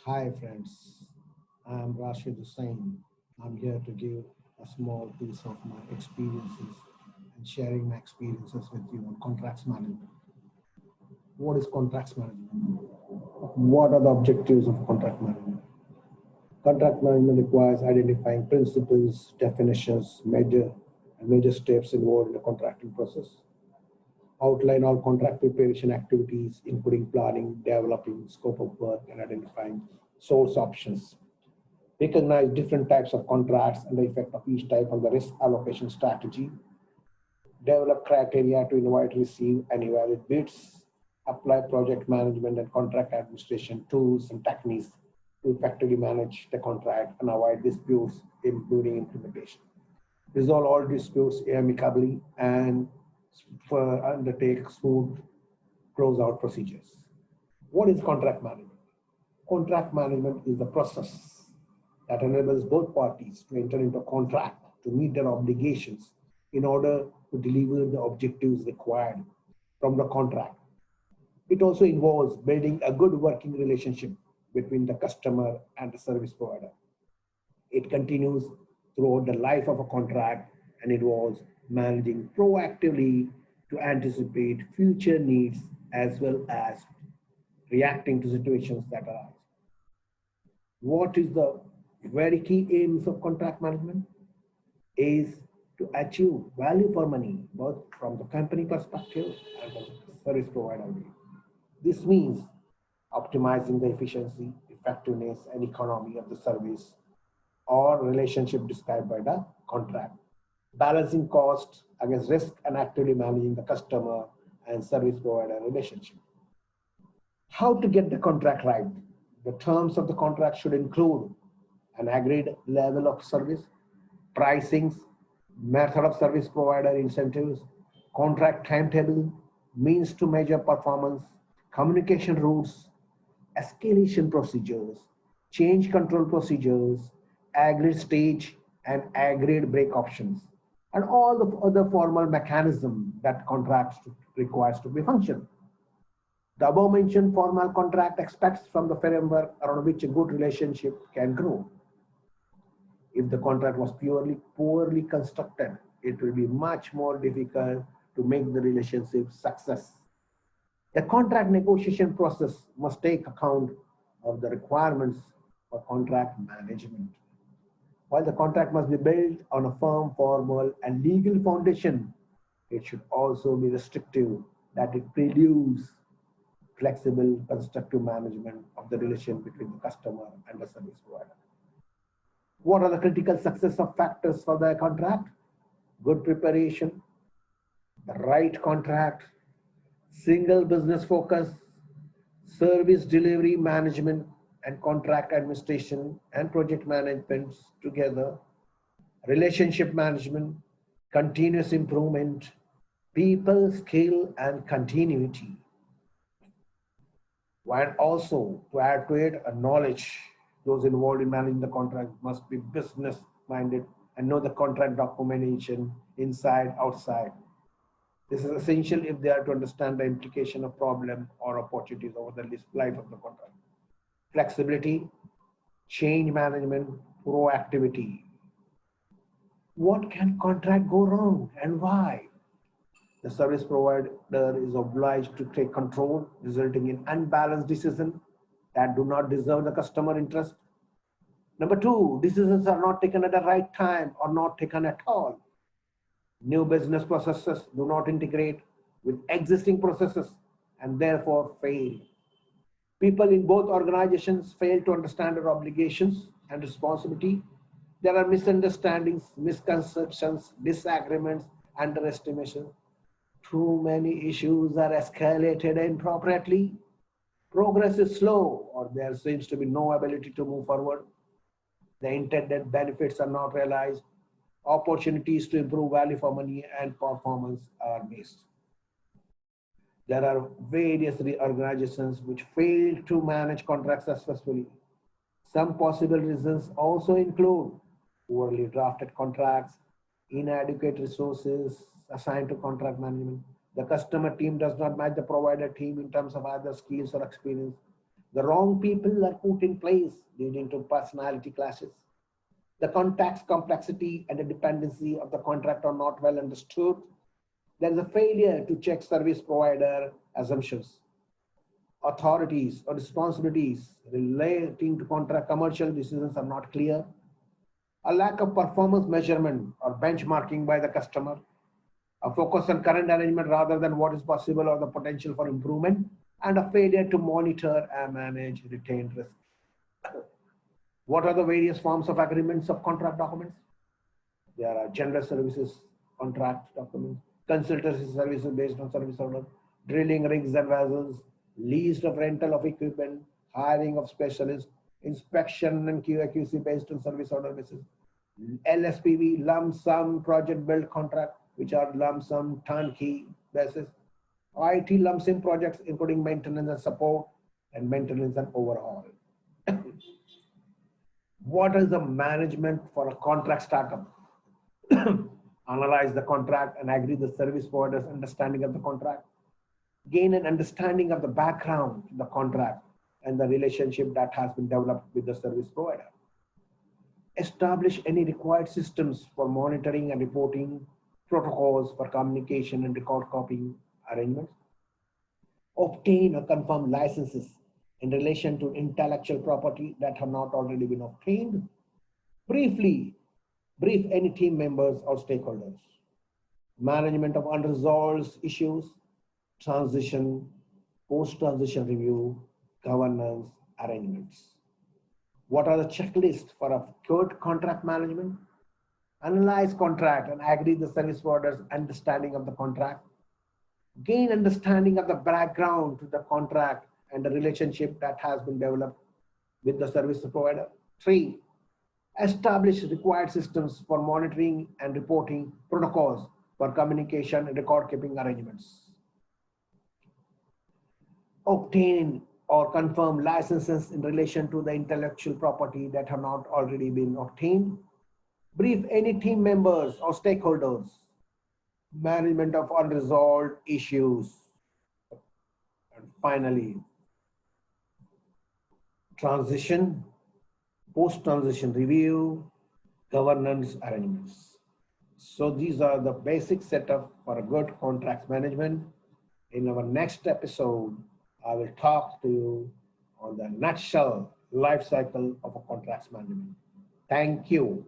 Hi friends, I'm Rashid Hussain. I'm here to give a small piece of my experiences and sharing my experiences with you on contracts management. What is contracts management? What are the objectives of contract management? Contract management requires identifying principles, definitions, major steps involved in the contracting process. Outline all contract preparation activities, including planning, developing scope of work, and identifying source options. Recognize different types of contracts and the effect of each type on the risk allocation strategy. Develop criteria to invite, receive, and evaluate bids. Apply project management and contract administration tools and techniques to effectively manage the contract and avoid disputes, including implementation. Resolve all disputes amicably and undertake smooth closeout procedures. What is contract management? Contract management is the process that enables both parties to enter into a contract to meet their obligations in order to deliver the objectives required from the contract. It also involves building a good working relationship between the customer and the service provider. It continues throughout the life of a contract and involves managing proactively to anticipate future needs as well as reacting to situations that arise. What is the very key aims of contract management? Is to achieve value for money, both from the company perspective and the service provider view. This means optimizing the efficiency, effectiveness, and economy of the service or relationship described by the contract, balancing cost against risk and actively managing the customer and service provider relationship. How to get the contract right? The terms of the contract should include an agreed level of service, pricings, method of service provider incentives, contract timetable, means to measure performance, communication routes, escalation procedures, change control procedures, agreed stage and agreed break options, and all the other formal mechanism that contracts requires to be functional. The above mentioned formal contract expects from the framework around which a good relationship can grow. If the contract was purely poorly constructed, it will be much more difficult to make the relationship success. The contract negotiation process must take account of the requirements for contract management. While the contract must be built on a firm, formal, and legal foundation, it should also be restrictive that it preludes flexible, constructive management of the relation between the customer and the service provider. What are the critical success of factors for the contract? Good preparation, the right contract, single business focus, service delivery management and contract administration and project management together, relationship management, continuous improvement, people skill and continuity. And also to add to it, a knowledge. Those involved in managing the contract must be business minded and know the contract documentation inside, outside. This is essential if they are to understand the implication of problem or opportunities over the life of the contract. Flexibility, change management, proactivity. What can contract go wrong and why? The service provider is obliged to take control, resulting in unbalanced decisions that do not deserve the customer interest. Number two, decisions are not taken at the right time or not taken at all. New business processes do not integrate with existing processes and therefore fail. People in both organizations fail to understand their obligations and responsibility. There are misunderstandings, misconceptions, disagreements, underestimation. Too many issues are escalated inappropriately. Progress is slow, or there seems to be no ability to move forward. The intended benefits are not realized. Opportunities to improve value for money and performance are missed. There are various organizations which fail to manage contracts successfully. Some possible reasons also include poorly drafted contracts, inadequate resources assigned to contract management. The customer team does not match the provider team in terms of either skills or experience. The wrong people are put in place, leading to personality clashes. The context complexity and the dependency of the contract are not well understood. There is a failure to check service provider assumptions, authorities or responsibilities relating to contract commercial decisions are not clear, a lack of performance measurement or benchmarking by the customer, a focus on current arrangement rather than what is possible or the potential for improvement, and a failure to monitor and manage retained risk. What are the various forms of agreements of contract documents? There are general services contract documents, consultancy services based on service order, drilling rigs and vessels, lease of rental of equipment, hiring of specialists, inspection and QAQC based on service order basis, LSPV, lump sum project build contract, which are lump sum turnkey basis, IT lump sum projects including maintenance and support and maintenance and overhaul. What is the management for a contract startup? Analyze the contract and agree the service provider's understanding of the contract. Gain an understanding of the background to the contract and the relationship that has been developed with the service provider. Establish any required systems for monitoring and reporting, protocols for communication and record copying arrangements. Obtain or confirm licenses in relation to intellectual property that have not already been obtained. Briefly, brief any team members or stakeholders. Management of unresolved issues, transition, post-transition review, governance, arrangements. What are the checklists for a good contract management? Analyze contract and agree the service provider's understanding of the contract. Gain understanding of the background to the contract and the relationship that has been developed with the service provider. 3, establish required systems for monitoring and reporting, protocols for communication and record keeping arrangements. Obtain or confirm licenses in relation to the intellectual property that have not already been obtained. Brief any team members or stakeholders. Management of unresolved issues. And finally, transition, post-transition review, governance arrangements. So these are the basic setup for a good contracts management. In our next episode, I will talk to you on the nutshell life cycle of a contracts management. Thank you.